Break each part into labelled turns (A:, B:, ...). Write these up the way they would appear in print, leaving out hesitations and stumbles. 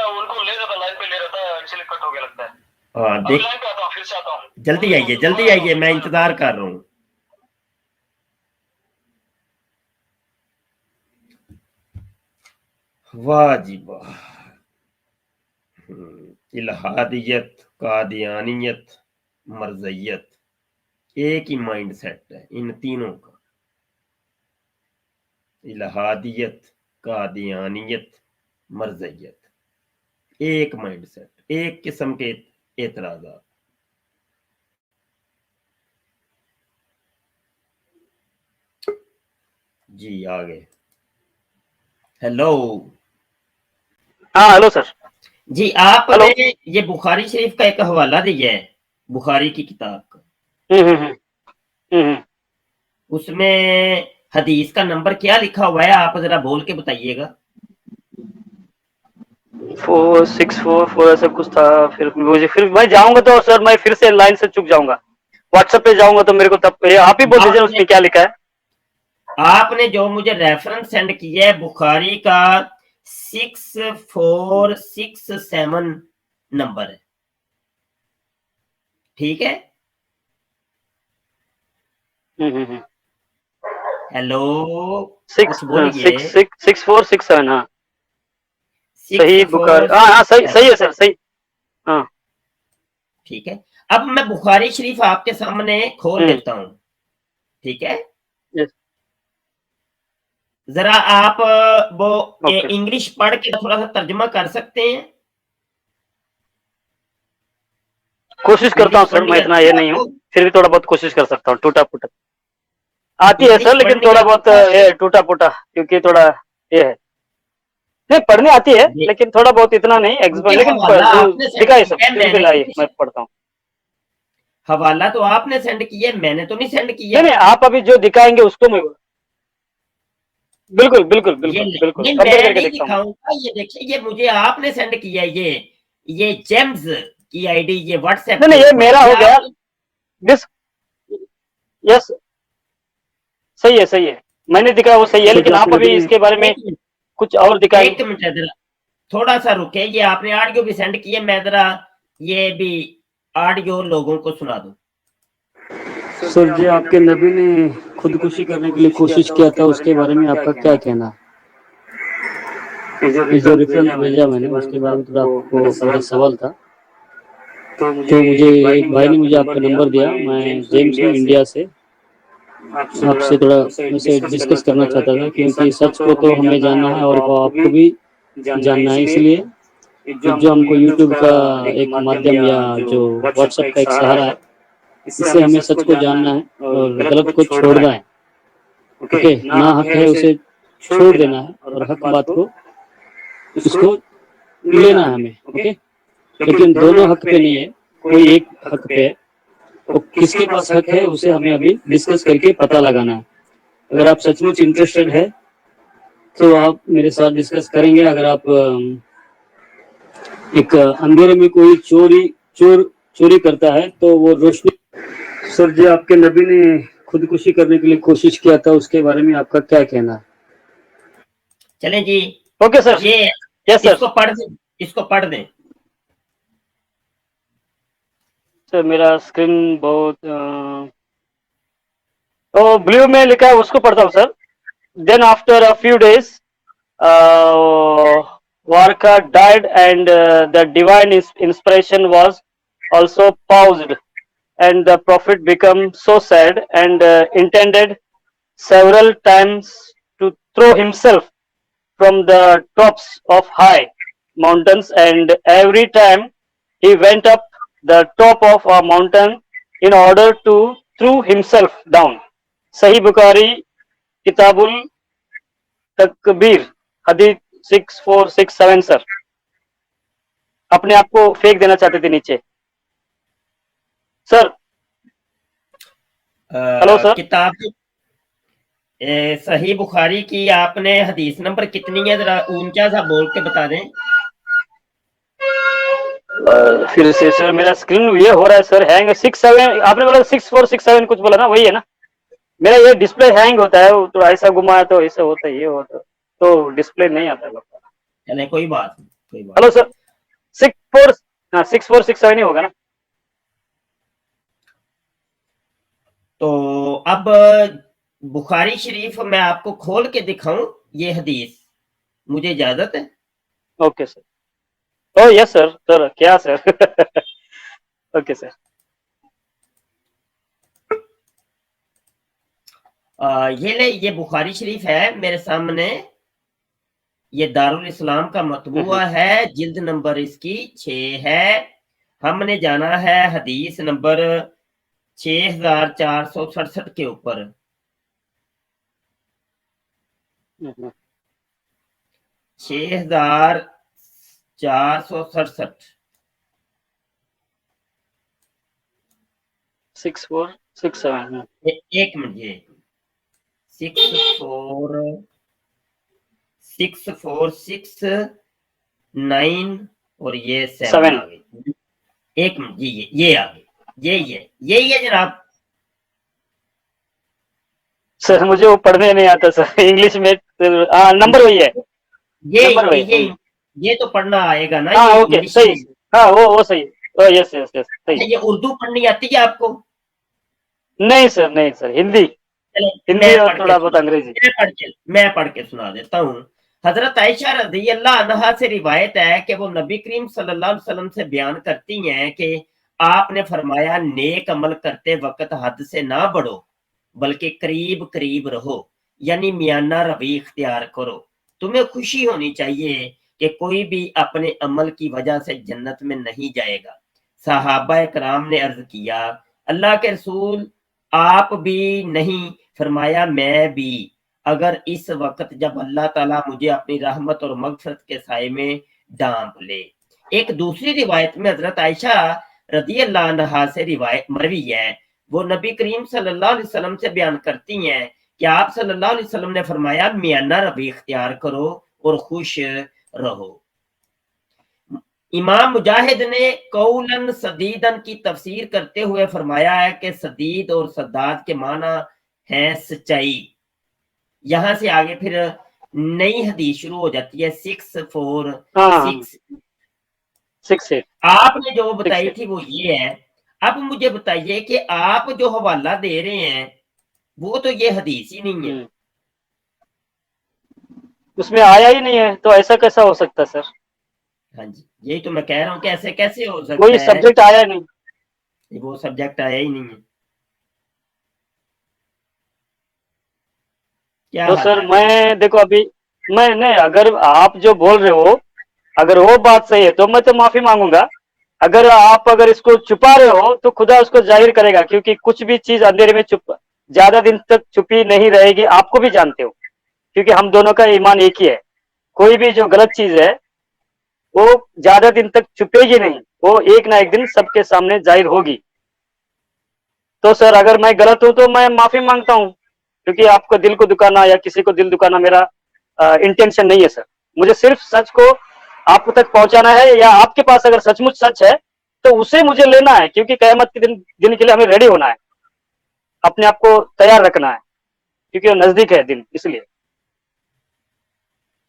A: मैं उनको ले रहा था, लाइन पे ले रहा था, इसलिए कट हो गया लगता है।
B: हाँ देख,
A: लाइन पे आता हूँ, फिर से आता हूँ।
B: जल्दी आइए, जल्दी आइए, मैं इंतजार कर रहा हूँ। वाह जी वाह। इल्हादियत, कादियानियत, मरज़ियत, एक ही माइंड सेट है इन तीनों का। इल्हादियत, कादियानियत, मरज़ियत, एक माइंड सेट, एक किस्म के एतराज़ात। जी आ गए। हेलो
A: हाँ हेलो सर।
B: जी, आपने ये बुखारी शरीफ का एक हवाला दिया है, बुखारी की किताब का, उसमें हदीस का नंबर क्या लिखा हुआ है, आप जरा बोल के बताइएगा।
A: 4644 ऐसा कुछ था। फिर मुझे फिर मैं जाऊंगा तो सर मैं फिर से लाइन से चुक जाऊंगा। व्हाट्सएप पे जाऊंगा तो मेरे को तब आप ही बोल दीजिए उसमें क्या लिखा है।
B: आपने जो मुझे रेफरेंस सेंड किया है बुखारी का 6467 नंबर है, ठीक है। हेलो कुछ बोलिए।
A: 6467 हाँ सही बुखारी, हाँ हाँ सही
B: 6467,
A: सही है सर सही। हाँ
B: ठीक है। अब मैं बुखारी शरीफ आपके सामने खोल लेता हूँ, ठीक है। जरा आप वो इंग्लिश पढ़ के थोड़ा सा तर्जुमा कर सकते हैं।
A: कोशिश करता हूँ सर, मैं इतना ये नहीं हूँ, फिर भी थोड़ा बहुत कोशिश कर सकता हूँ। टूटा फूटा आती है सर, लेकिन थोड़ा बहुत ये टूटा फूटा, क्योंकि थोड़ा ये है, नहीं पढ़ने आती है लेकिन थोड़ा बहुत, इतना नहीं एक्सपर्ट, लेकिन दिखाइए सब फिर भी लाइए मैं पढ़ता हूँ।
B: हवाला तो आपने सेंड किया है, मैंने तो नहीं सेंड किया।
A: नहीं आप अभी जो दिखाएंगे उसको मैं बिल्कुल बिल्कुल बिल्कुल बिल्कुल
B: नहीं,
A: कंपेयर
B: मैं
A: करके
B: नहीं
A: देखता हूँ।
B: दिखाऊंगा, ये देखिए, ये मुझे आपने सेंड किया है, ये जेम्स की आईडी, ये व्हाट्सएप
A: नहीं
B: के
A: ये
B: ऊपर
A: मेरा हो गया दिस। यस सही है, मैंने दिखाया वो सही है, लेकिन आप अभी इसके बारे में कुछ और दिखाएंगे।
B: एक मिनट जरा, थोड़ा सा रुके, ये आपने ऑडियो भी सेंड किया, मैं जरा ये भी ऑडियो लोगों को सुना दूं।
C: सर जी, आपके नबी ने खुदकुशी करने के लिए कोशिश किया था, उसके बारे में आपका क्या कहना है? ये जो रेफरेंस भेजा मैंने उसके बारे में थोड़ा आपको मेरा सवाल था। तो मुझे एक भाई ने मुझे आपका नंबर दिया, मैं जेम्स हूँ इंडिया से, आपसे थोड़ा उसे डिस्कस करना चाहता था, क्योंकि सच को तो हमें जानना है और आपको भी जानना है, इसलिए जो हमको यूट्यूब का एक माध्यम या जो व्हाट्सएप का एक सहारा है, इससे हमें सच को जानना है और गलत को छोड़ना है। ओके, ना हक है उसे छोड़ देना है और हक बात को उसको लेना है हमें। ओके, लेकिन दोनों हक पे नहीं है, कोई एक हक पे है। तो किसके पास हक है उसे हमें अभी डिस्कस करके पता लगाना है। अगर आप सचमुच इंटरेस्टेड है तो आप मेरे साथ डिस्कस करेंगे। अगर आप एक अंधेरे में कोई चोरी करता है तो वो रोशनी। सर जी, आपके नबी ने खुदकुशी करने के लिए कोशिश किया था, उसके बारे में आपका क्या कहना है?
B: चले जी,
A: ओके सर,
B: ये
A: यस सर।
B: इसको पढ़ दें।
A: सर मेरा स्क्रीन बहुत तो ब्लू में लिखा है, उसको पढ़ता हूँ sir. Then after a few days Warka died, and the divine inspiration was also paused, and the prophet became so sad and intended several times to throw himself from the tops of high mountains, and every time he went up the top of a mountain in order to throw himself down. Sahih Bukhari, Kitabul तकबीर, हदीस 6467 sir. अपने आप को फेंक देना चाहते थे नीचे सर। Hello sir.
B: किताब सही बुखारी की आपने हदीस नंबर कितनी है, जरा ऊंचा सा बोल के बता दें।
A: फिर से सर मेरा स्क्रीन ये हो रहा है सर हैंग। 67 आपने बोला 6467 कुछ बोला ना, वही है ना? मेरा ये डिस्प्ले हैंग होता है, तो ऐसा घुमाया तो ऐसा होता है, ये होता तो डिस्प्ले नहीं आता लगता।
B: चले कोई बात नहीं, कोई बात
A: हेलो सर, 6467 ही होगा ना?
B: तो अब बुखारी शरीफ मैं आपको खोल के दिखाऊं ये हदीस, मुझे इजाजत है?
A: Okay sir. ओ यस सर, सर क्या सर? Okay sir.
B: ये ले, ये बुखारी शरीफ है मेरे सामने, ये दारुल इस्लाम का मतबूआ है, जिल्द नंबर इसकी 6 है। हमने जाना है हदीस नंबर 6467 के ऊपर। 6467।
A: 6467।
B: एक मिनट, ये 64669 और ये 7
A: 7।
B: आ गई। एक मिनट, ये आ गई, यही है जनाब।
A: सर मुझे वो पढ़ने नहीं आता सर, इंग्लिश में। नंबर वही है,
B: ये
A: नंबर वही
B: ये
A: है।
B: ये तो पढ़ना आएगा ना,
A: हाँ
B: ये
A: ओके,
B: इंग्लिश
A: सही।
B: में।
A: हाँ वो सही। ओ यस यस यस, सही।
B: अच्छा, ये उर्दू पढ़नी आती है आपको?
A: नहीं सर, नहीं सर, हिंदी।
B: चलो
A: हिंदी और थोड़ा बहुत अंग्रेजी।
B: मैं पढ़ के सुना देता हूँ। हजरत आयशा रजी अल्लाह अन्हा से रिवायत है कि वो नबी करीम सल्लल्लाहु अलैहि वसल्लम से बयान करती हैं कि आपने फरमाया, नेक अमल करते वक्त हद से ना बढ़ो, बल्कि करीब करीब रहो, यानी मियाना रवि इख्तियार करो। तुम्हें खुशी होनी चाहिए कि कोई भी अपने अमल की वजह से जन्नत में नहीं जाएगा। सहाबा कराम ने अर्ज किया, अल्लाह के रसूल, आप भी नहीं? फरमाया, मैं भी। अगर इस वक्त जब अल्लाह ताला मुझे अपनी रहमत और मगफरत के साए में डांप ले। एक दूसरी रिवायत में हजरत आयशा रजी अल्लाह अन्हा से रिवायत मरवी है, वो नबी करीम सल्लल्लाहु अलैहि वसल्लम से बयान करती हैं कि आप सल्लल्लाहु अलैहि वसल्लम ने फरमाया, मियाना रबी इख्तियार करो और खुश रहो। इमाम मुजाहिद ने कौलन सदीदन की तफसीर करते हुए फरमाया है कि सदीद और सद्दाद के माना है सच्चाई। यहां से आगे फिर नई हदीस शुरू हो जाती है, 646।
A: 68।
B: आपने जो बताई
A: 68।
B: थी वो ये है। अब मुझे बताइए कि आप जो हवाला दे रहे हैं वो तो ये हदीस ही नहीं है।
A: उसमें आया ही नहीं है, तो ऐसा कैसा हो सकता है सर?
B: हाँ जी, यही तो मैं कह रहा हूँ कि ऐसे कैसे हो
A: कोई
B: सकता है?
A: सब्जेक्ट आया नहीं।
B: वो सब्जेक्ट आया ही नहीं है। क्या
A: तो
B: हाल
A: सर
B: है फिर?
A: मैं देखो अभी, मैं नहीं, अगर आप जो बोल रहे हो, अगर वो बात सही है तो मैं तो माफी मांगूंगा। अगर आप अगर इसको छुपा रहे हो तो खुदा उसको जाहिर करेगा, क्योंकि कुछ भी चीज अंधेरे में छुप ज्यादा दिन तक छुपी नहीं रहेगी, आपको भी जानते हो, क्योंकि हम दोनों का ईमान एक ही है। कोई भी जो गलत चीज है वो ज्यादा दिन तक छुपेगी नहीं, वो एक ना एक दिन सबके सामने जाहिर होगी। तो सर अगर मैं गलत हूं तो मैं माफी मांगता हूं, क्योंकि आपको दिल को दुखाना या किसी को दिल दुखाना मेरा इंटेंशन नहीं है सर। मुझे सिर्फ सच को आप तक पहुंचाना है, या आपके पास अगर सचमुच सच है तो उसे मुझे लेना है, क्योंकि कयामत के दिन के लिए हमें रेडी होना है, अपने आप को तैयार रखना है, क्योंकि वो नजदीक है दिन, इसलिए।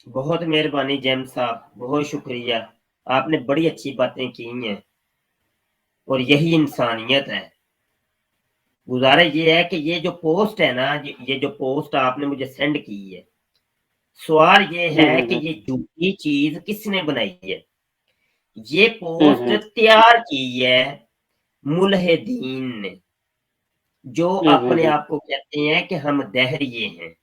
B: बहुत मेहरबानी जैम साहब, बहुत शुक्रिया। आपने बड़ी अच्छी बातें की हैं और यही इंसानियत है। गुजारिश ये है कि ये जो पोस्ट है ना, ये जो पोस्ट आपने मुझे सेंड की है, सवाल ये है कि ये झूठी चीज किसने बनाई है? ये पोस्ट तैयार की है मुल्हिदीन ने, जो अपने आप को कहते हैं कि हम दहरिये हैं।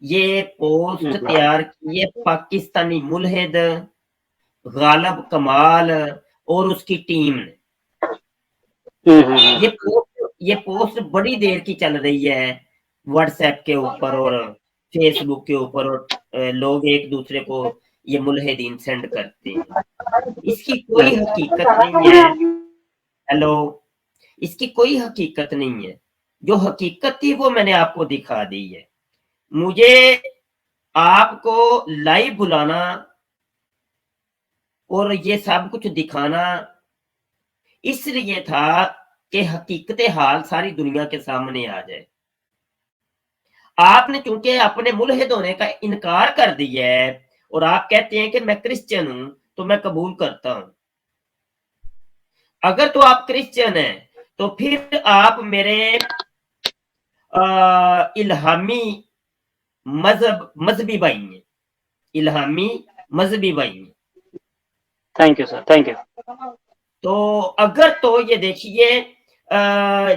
B: ये पोस्ट तैयार की है पाकिस्तानी मुल्हिद गालब कमाल और उसकी टीम ने। ये पोस्ट बड़ी देर की चल रही है व्हाट्सएप के ऊपर और फेसबुक के ऊपर, और लोग एक दूसरे को ये मुल्हिदीन सेंड करते हैं। इसकी कोई हकीकत नहीं है। हेलो, इसकी कोई हकीकत नहीं है। जो हकीकत थी वो मैंने आपको दिखा दी है। मुझे आपको लाइव बुलाना और ये सब कुछ दिखाना इसलिए था कि हकीकत हाल सारी दुनिया के सामने आ जाए। आपने चूंकि अपने मुल्हिद होने का इनकार कर दिया है और आप कहते हैं कि मैं क्रिश्चियन हूं, तो मैं कबूल करता हूं। अगर तो आप क्रिश्चियन हैं तो फिर आप मेरे इल्हामी मजहबी भाई हैं, इल्हामी मजहबी भाई हैं।
A: Thank you sir, thank you.
B: तो अगर तो ये देखिए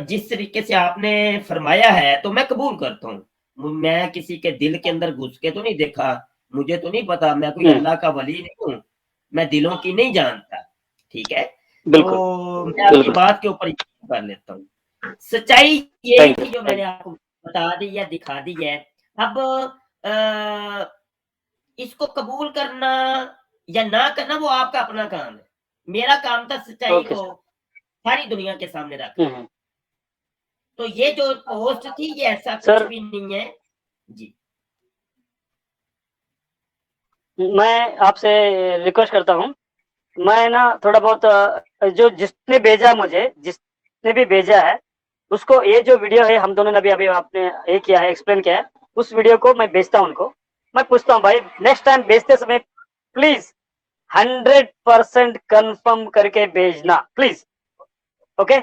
B: जिस तरीके से आपने फरमाया है तो मैं कबूल करता हूँ। मैं किसी के दिल के अंदर घुस के तो नहीं देखा, मुझे तो नहीं पता, मैं कोई अल्लाह का वली नहीं हूँ, मैं दिलों की नहीं जानता, ठीक है।
A: बिल्कुल
B: तो मैं आपकी
A: बिल्कुल।
B: बात के ऊपर यकीन कर लेता हूँ। सच्चाई ये
A: थैंक
B: थी
A: यू,
B: जो मैंने आपको बता दी या दिखा दी है। अब अ, इसको कबूल करना या ना करना वो आपका अपना काम है। मेरा काम था सच्चाई
A: ओके
B: को
A: सर।
B: सारी दुनिया के सामने रखना।
A: हम्म।
B: तो ये जो पोस्ट थी ये ऐसा कुछ
A: सर,
B: भी नहीं है। जी।
A: मैं आपसे रिक्वेस्ट करता हूँ, मैं ना थोड़ा बहुत जो जिसने भेजा, मुझे जिसने भी भेजा है उसको, ये जो वीडियो है हम दोनों ने अभी अभी आपने ये किया है, एक्सप्लेन किया है, उस वीडियो को मैं भेजता हूँ उनको। मैं पूछता हूँ भाई, नेक्स्ट टाइम भेजते समय प्लीज 100% कंफर्म करके भेजना प्लीज। ओके।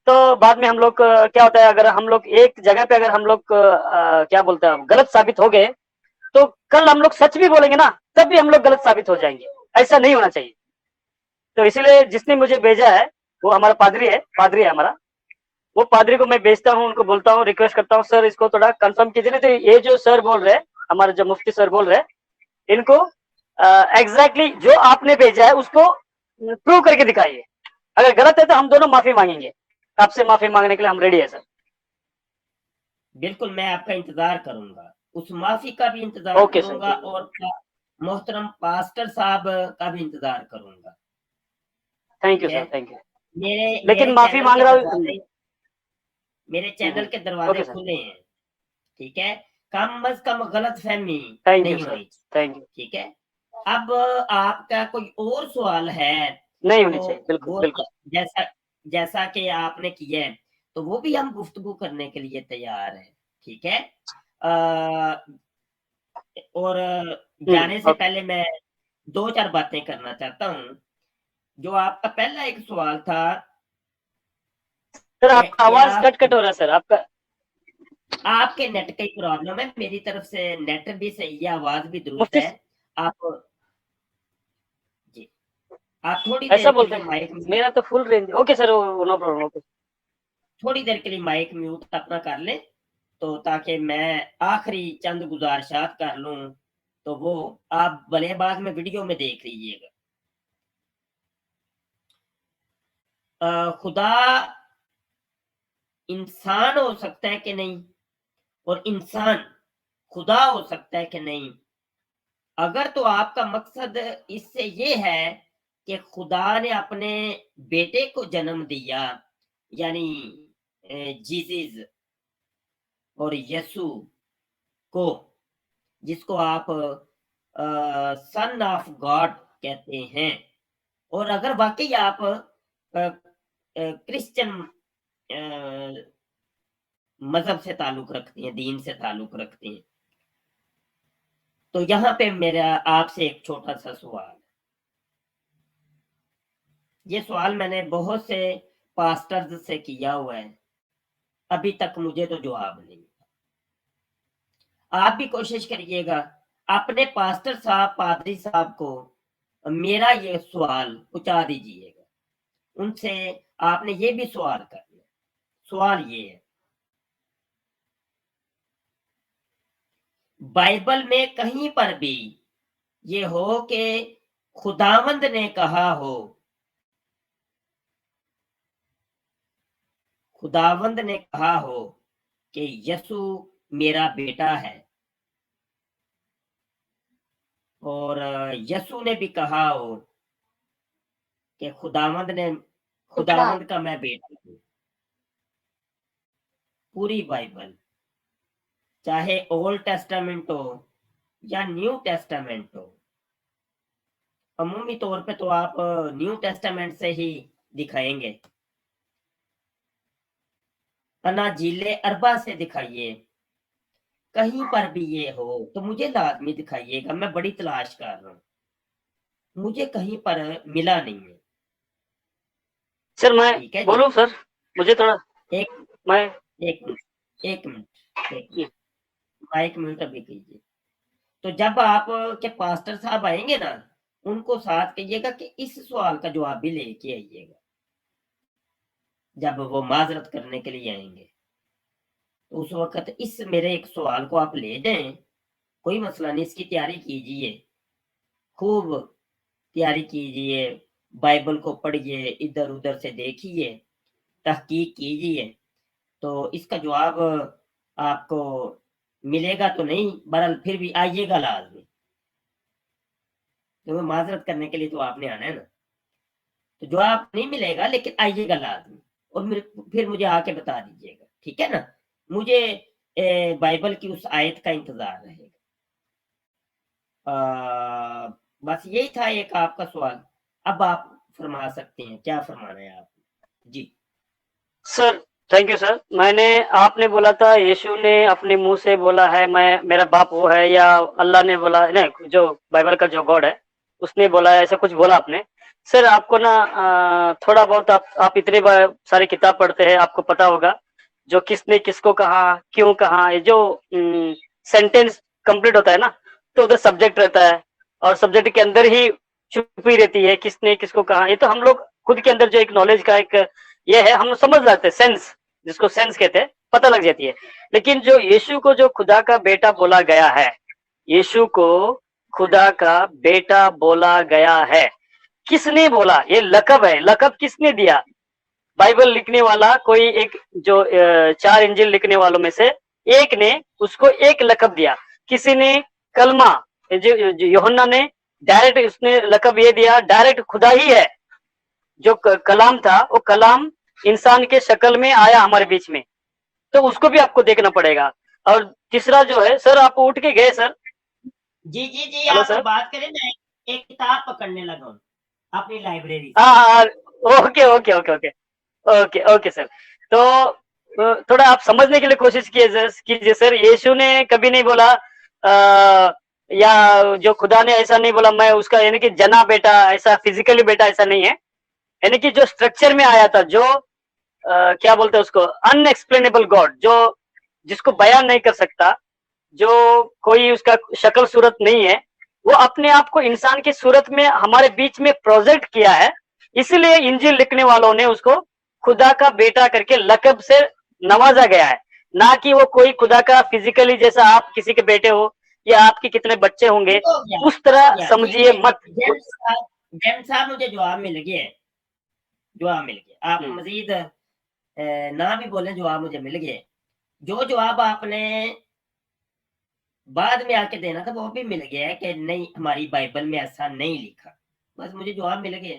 A: तो बाद में हम लोग क्या होता है, अगर हम लोग एक जगह पे, अगर हम लोग क्या बोलते हैं, गलत साबित हो गए, तो कल हम लोग सच भी बोलेंगे ना, तब भी हम लोग गलत साबित हो जाएंगे। ऐसा नहीं होना चाहिए। तो इसीलिए जिसने मुझे भेजा है वो हमारा पादरी है हमारा। वो पादरी को मैं भेजता हूँ, उनको बोलता हूँ, रिक्वेस्ट करता हूँ, सर इसको थोड़ा कंफर्म कीजिए। नहीं तो ये जो सर बोल रहे हैं, हमारे जो मुफ्ती सर बोल रहे हैं, इनको एग्जैक्टली जो आपने भेजा है उसको प्रूव करके दिखाइए। अगर गलत है तो हम दोनों माफी मांगेंगे, आपसे माफी मांगने के लिए हम रेडी है सर।
B: बिल्कुल मैं आपका इंतजार करूंगा, उस माफी का भी इंतजार
A: ओके सर।
B: करूंगा और मोहतरम पास्टर साहब का भी इंतजार करूंगा।
A: थैंक
B: ठीक
A: यू
B: है।
A: Sir, thank you.
B: मेरे
A: लेकिन
B: मेरे
A: माफी
B: चैनल
A: मांग
B: के
A: रहा हूँ।
B: दरवाजे मेरे चैनल के दरवाजे
A: ओके सर।
B: खुले हैं। ठीक है। कम अज कम गलत फहमी
A: थैंक यू
B: नहीं
A: सर।
B: होनी चाहिए।
A: Thank you.
B: ठीक है। अब आपका कोई और सवाल है
A: नहीं होनी
B: तो
A: चाहिए, बिल्कुल
B: वो
A: बिल्कुल।
B: जैसा जैसा कि आपने किया है तो वो भी हम गुफ्तगू करने के लिए तैयार हैं। ठीक है। अ, और जाने से
A: ओके।
B: पहले मैं 2-4 बातें करना चाहता हूँ। जो आपका पहला एक सवाल था
A: सर
B: कि
A: आपका
B: क्या
A: आवाज कट कट हो रहा है सर आपका।
B: आपके नेट का ही प्रॉब्लम है, मेरी तरफ से नेट भी सही है, आवाज़ भी दुरुस्त
A: मुफ्ती
B: है। आप जी, आप थोड़ी
A: ऐसा
B: देर के
A: बोलते
B: लिए
A: हैं,
B: माइक
A: मेरा तो full range. Okay sir, no problem. Okay.
B: थोड़ी देर के लिए माइक म्यूट अपना कर लें, तो ताकि मैं आखिरी चंद गुज़ारिशात कर लूँ, तो वो आप भले बाद में वीडियो में देख लीजिएगा। खुदा इंसान हो सकता है कि नहीं और इंसान खुदा हो सकता है कि नहीं? अगर तो आपका मकसद इससे ये है कि खुदा ने अपने बेटे को जन्म दिया, यानी जीसस और यीशु को, जिसको आप सन ऑफ गॉड कहते हैं, और अगर वाकई आप क्रिश्चियन मजहब से ताल्लुक रखते हैं, दीन से ताल्लुक रखते हैं, तो यहाँ पे मेरा आपसे एक छोटा सा सवाल है। ये सवाल मैंने बहुत से पास्टर्स से किया हुआ है, अभी तक मुझे तो जवाब नहीं। आप भी कोशिश करिएगा, अपने पास्टर साहब, पादरी साहब को मेरा ये सवाल पहुँचा दीजिएगा। उनसे आपने ये भी सवाल करना है। सवाल ये है, बाइबल में कहीं पर भी ये हो कि खुदावंद ने कहा हो, खुदावंद ने कहा हो कि यीशु मेरा बेटा है, और यीशु ने भी कहा हो कि खुदावंद का मैं बेटा हूँ। पूरी बाइबल, चाहे ओल्ड टेस्टामेंट हो या न्यू टेस्टामेंट हो, अमूमी तौर पे तो आप न्यू टेस्टामेंट से ही दिखाएंगे, अनाजीले अरबा से दिखाइए, कहीं पर भी ये हो तो मुझे लाजमी दिखाइएगा, मैं बड़ी तलाश कर रहा हूँ। मुझे कहीं पर मिला नहीं है।
A: सर मैं
B: ठीक है जी।
A: बोलूं सर, मुझे थोड़ा
B: एक
A: मैं
B: एक मिनट एक मिनट एक मिनट माइक म्यूट अभी कीजिए। तो जब आप के पास्टर साहब आएंगे ना, उनको साथ कहिएगा कि इस सवाल का जवाब भी लेके आइएगा जब वो माजरत करने के लिए आएंगे। तो उस वक्त इस मेरे एक सवाल को आप ले जाएं, कोई मसला नहीं, इसकी तैयारी कीजिए, खूब तैयारी कीजिए, बाइबल को पढ़िए, इधर उधर से देखिए, तहकीक कीजिए, तो इसका जवाब आपको मिलेगा तो नहीं, बहरहाल फिर भी आइएगा लाजमी, क्योंकि माजरत करने के लिए तो आपने आना है ना। तो जवाब नहीं मिलेगा लेकिन आइएगा लाजमी, और फिर मुझे आके बता दीजिएगा, ठीक है ना। मुझे बाइबल की उस आयत का इंतजार रहेगा। बस यही था एक आपका सवाल। अब आप फरमा सकते हैं, क्या फरमाना है आप जी।
A: Sir thank you sir. मैंने आपने बोला था यीशु ने अपने मुंह से बोला है मैं मेरा बाप वो है, या अल्लाह ने बोला है ना, जो बाइबल का जो गॉड है उसने बोला है, ऐसा कुछ बोला आपने। सर आपको ना थोड़ा बहुत आप इतने सारी किताब पढ़ते हैं, आपको पता होगा जो किसने किसको कहा, क्यों कहा, ये जो सेंटेंस कंप्लीट होता है ना, तो उधर सब्जेक्ट रहता है और सब्जेक्ट के अंदर ही छुपी रहती है किसने किसको कहा। ये तो हम लोग खुद के अंदर जो एक नॉलेज का एक ये है, हम समझ जाते हैं, सेंस जिसको सेंस कहते हैं, पता लग जाती है। लेकिन जो यीशु को जो खुदा का बेटा बोला गया है, यीशु को खुदा का बेटा बोला गया है, किसने बोला? ये लकब है, लकब किसने दिया? बाइबल लिखने वाला कोई एक, जो 4 इंजिल लिखने वालों में से एक ने उसको एक लकब दिया। किसी ने कलमा, जो यूहन्ना ने डायरेक्ट उसने लकब ये दिया, डायरेक्ट खुदा ही है। जो कलाम था वो कलाम इंसान के शक्ल में आया हमारे बीच में, तो उसको भी आपको देखना पड़ेगा। और तीसरा जो है, सर आप उठ के गए सर।
B: जी जी जी,
A: हेलो
B: आप
A: सर।
B: बात करें, मैं एक किताब पकड़ने लगा हूँ अपनी लाइब्रेरी से।
A: हाँ हाँ, okay okay okay okay okay okay sir. तो थोड़ा आप समझने के लिए कोशिश कीजिए सर। यीशु ने कभी नहीं बोला या जो खुदा ने ऐसा नहीं बोला मैं उसका, यानी कि जना बेटा, ऐसा फिजिकली बेटा ऐसा नहीं है। यानी कि जो स्ट्रक्चर में आया था, जो क्या बोलते हैं उसको, अनएक्सप्लेनेबल गॉड, जो जिसको बयान नहीं कर सकता, जो कोई उसका शक्ल सूरत नहीं है, वो अपने आप को इंसान की सूरत में हमारे बीच में प्रोजेक्ट किया है। इसलिए इंजील लिखने वालों ने उसको खुदा का बेटा करके लकब से नवाजा गया है, ना कि वो कोई खुदा का फिजिकली, जैसा आप किसी के बेटे हो या आपके कितने बच्चे होंगे,
B: ठीक हो गया,
A: उस
B: ठीक हो
A: तरह
B: गया,
A: समझिए मत।
B: जेम्स साहब मुझे जवाब मिल गया, जवाब मिल गया। आप मजीद ना भी बोले, जवाब मुझे मिल गया। जो जवाब आपने बाद में आके देना था वो भी मिल गया है कि नहीं, हमारी बाइबल में ऐसा नहीं लिखा। बस मुझे जवाब मिल गया,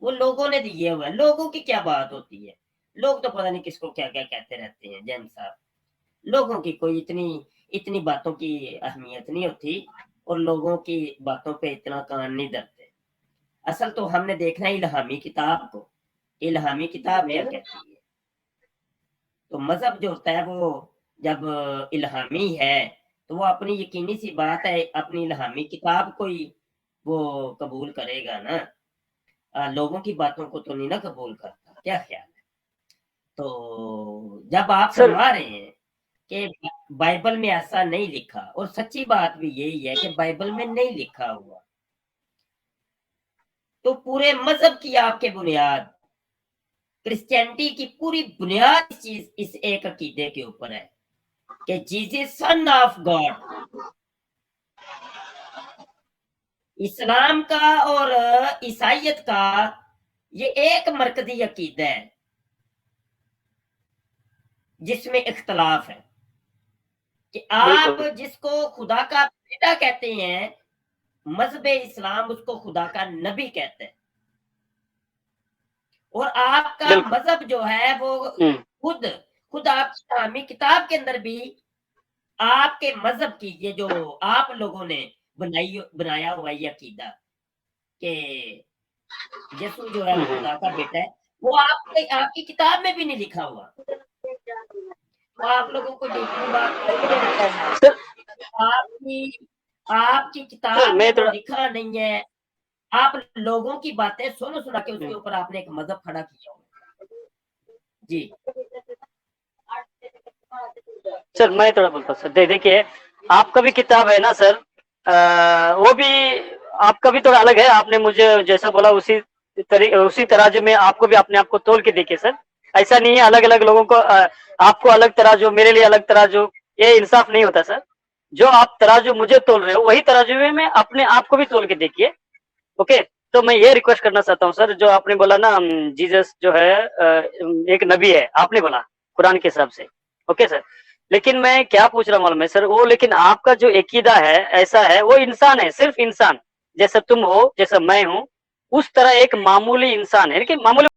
B: वो लोगों ने दिए हुए। लोगों की क्या बात होती है, लोग तो पता नहीं किसको क्या क्या कहते रहते हैं जेम्स साहब। लोगों की कोई इतनी इतनी बातों की अहमियत नहीं होती, और लोगों की बातों पे इतना कान नहीं धरते। असल तो हमने देखना है इल्हामी किताब को, इल्हामी किताब क्या कहती है। तो मजहब जो होता है वो जब इल्हामी है, तो वो अपनी यकीनी सी बात है, अपनी इल्हामी किताब को ही वो कबूल करेगा ना। लोगों की बातों को तो नहीं ना कबूल करता, क्या ख्याल है। तो जब आप
A: सर
B: फरमा रहे हैं कि बाइबल में ऐसा नहीं लिखा, और सच्ची बात भी यही है कि बाइबल में नहीं लिखा हुआ, तो पूरे मजहब की आपके बुनियाद, क्रिश्चियनिटी की पूरी बुनियाद चीज इस एक अकीदे के ऊपर है कि जीसस सन ऑफ गॉड। इस्लाम का और ईसाइयत का ये एक मरकजी अकीदा है जिसमें इख्तलाफ है कि आप
A: बिल्कुल
B: जिसको खुदा का बेटा कहते हैं, मजहब इस्लाम उसको खुदा का नबी कहते हैं, और आपका
A: बिल्कुल।
B: मजहब जो है वो खुद खुद आपकी इस्लामी किताब के अंदर भी आपके मजहब की ये जो आप लोगों ने बनाया हुआ ये अकीदा कि यीशु जो है वो खुदा का बेटा है, वो आपकी किताब में भी नहीं लिखा हुआ। तो आप लोगों को देखने बात समझना चाहिए,
A: सर
B: आपकी आपकी
A: सर
B: किताब में
A: मैं
B: वो
A: थोड़ा
B: लिखा नहीं है, आप लोगों की बातें सुन सुना के उसके ऊपर आपने एक मजहब खड़ा किया हुआ है। जी
A: सर मैं थोड़ा बोलता हूँ सर, देखिए आपका भी किताब है ना सर, वो भी आपका भी थोड़ा अलग है। आपने मुझे जैसा बोला उसी तराजू में आपको भी अपने आप को तोल के देखिए सर। ऐसा नहीं है अलग अलग लोगों को आपको अलग तराजू, मेरे लिए अलग तराजू, ये इंसाफ नहीं होता सर। जो आप तराजू मुझे तोल रहे हो वही तराजू में मैं अपने आप को भी तोल के देखिए। ओके, तो मैं ये रिक्वेस्ट करना चाहता हूँ सर, जो आपने बोला ना जीसस जो है एक नबी है, आपने बोला कुरान के हिसाब से। ओके सर, लेकिन मैं क्या पूछ रहा हूँ मालूम है सर, वो लेकिन आपका जो अकीदा है ऐसा है, वो इंसान है, सिर्फ इंसान, जैसा तुम हो, जैसा मैं हूँ, उस तरह एक मामूली इंसान है, लेकिन मामूली